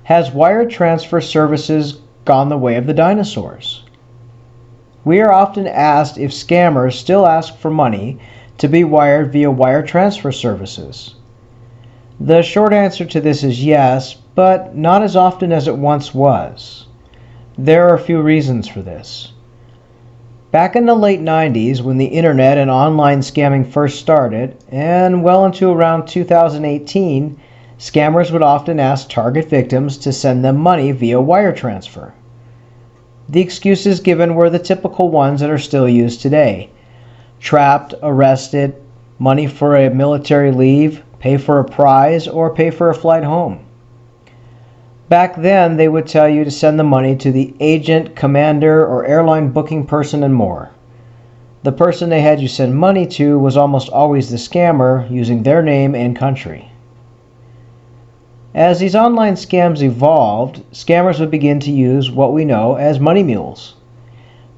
Has wire transfer services gone the way of the dinosaurs? We are often asked if scammers still ask for money to be wired via wire transfer services. The short answer to this is yes, but not as often as it once was. There are a few reasons for this. Back in the late 90s, when the internet and online scamming first started, and well into around 2018, scammers would often ask target victims to send them money via wire transfer. The excuses given were the typical ones that are still used today: trapped, arrested, money for a military leave, pay for a prize, or pay for a flight home. Back then, they would tell you to send the money to the agent, commander, or airline booking person and more. The person they had you send money to was almost always the scammer, using their name and country. As these online scams evolved, scammers would begin to use what we know as money mules.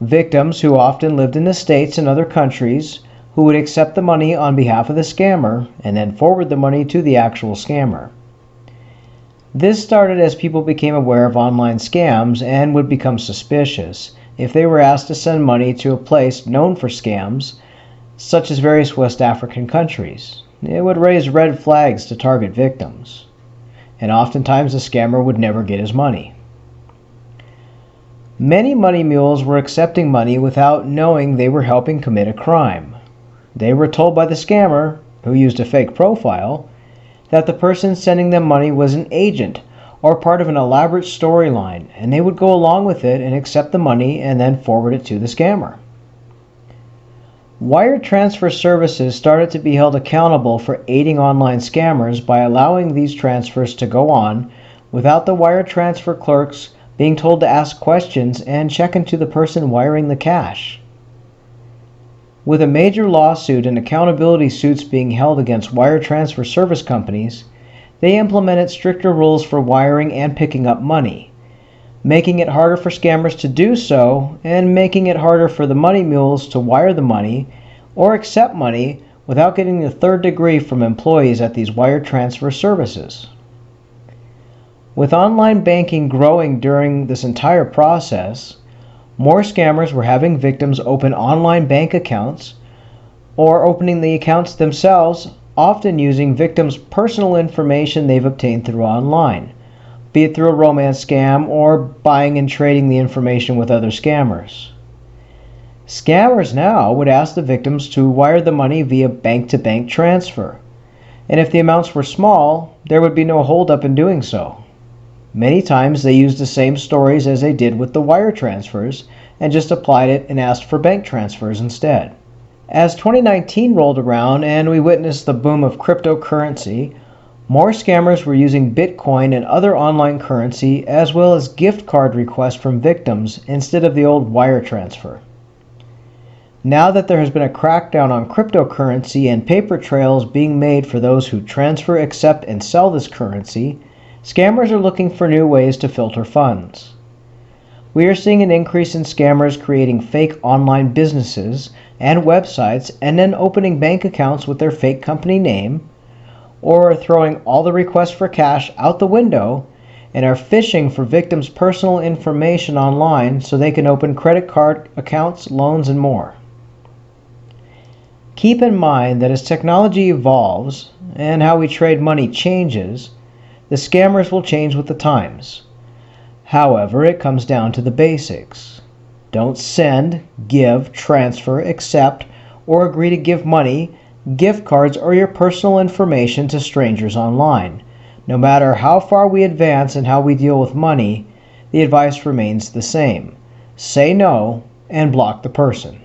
Victims who often lived in the States and other countries who would accept the money on behalf of the scammer and then forward the money to the actual scammer. This started as people became aware of online scams and would become suspicious if they were asked to send money to a place known for scams, such as various West African countries. It would raise red flags to target victims, and oftentimes the scammer would never get his money. Many money mules were accepting money without knowing they were helping commit a crime. They were told by the scammer, who used a fake profile, that the person sending them money was an agent or part of an elaborate storyline, and they would go along with it and accept the money and then forward it to the scammer. Wire transfer services started to be held accountable for aiding online scammers by allowing these transfers to go on without the wire transfer clerks being told to ask questions and check into the person wiring the cash. With a major lawsuit and accountability suits being held against wire transfer service companies, they implemented stricter rules for wiring and picking up money, making it harder for scammers to do so and making it harder for the money mules to wire the money or accept money without getting the third degree from employees at these wire transfer services. With online banking growing during this entire process, more scammers were having victims open online bank accounts or opening the accounts themselves, often using victims' personal information they've obtained through online, be it through a romance scam or buying and trading the information with other scammers. Scammers now would ask the victims to wire the money via bank-to-bank transfer, and if the amounts were small, there would be no holdup in doing so. Many times they used the same stories as they did with the wire transfers and just applied it and asked for bank transfers instead. As 2019 rolled around and we witnessed the boom of cryptocurrency, more scammers were using Bitcoin and other online currency as well as gift card requests from victims instead of the old wire transfer. Now that there has been a crackdown on cryptocurrency and paper trails being made for those who transfer, accept, and sell this currency, scammers are looking for new ways to filter funds. We are seeing an increase in scammers creating fake online businesses and websites and then opening bank accounts with their fake company name, or throwing all the requests for cash out the window and are phishing for victims' personal information online so they can open credit card accounts, loans, and more. Keep in mind that as technology evolves and how we trade money changes, the scammers will change with the times. However, it comes down to the basics. Don't send, give, transfer, accept, or agree to give money, gift cards, or your personal information to strangers online. No matter how far we advance in how we deal with money, the advice remains the same. Say no and block the person.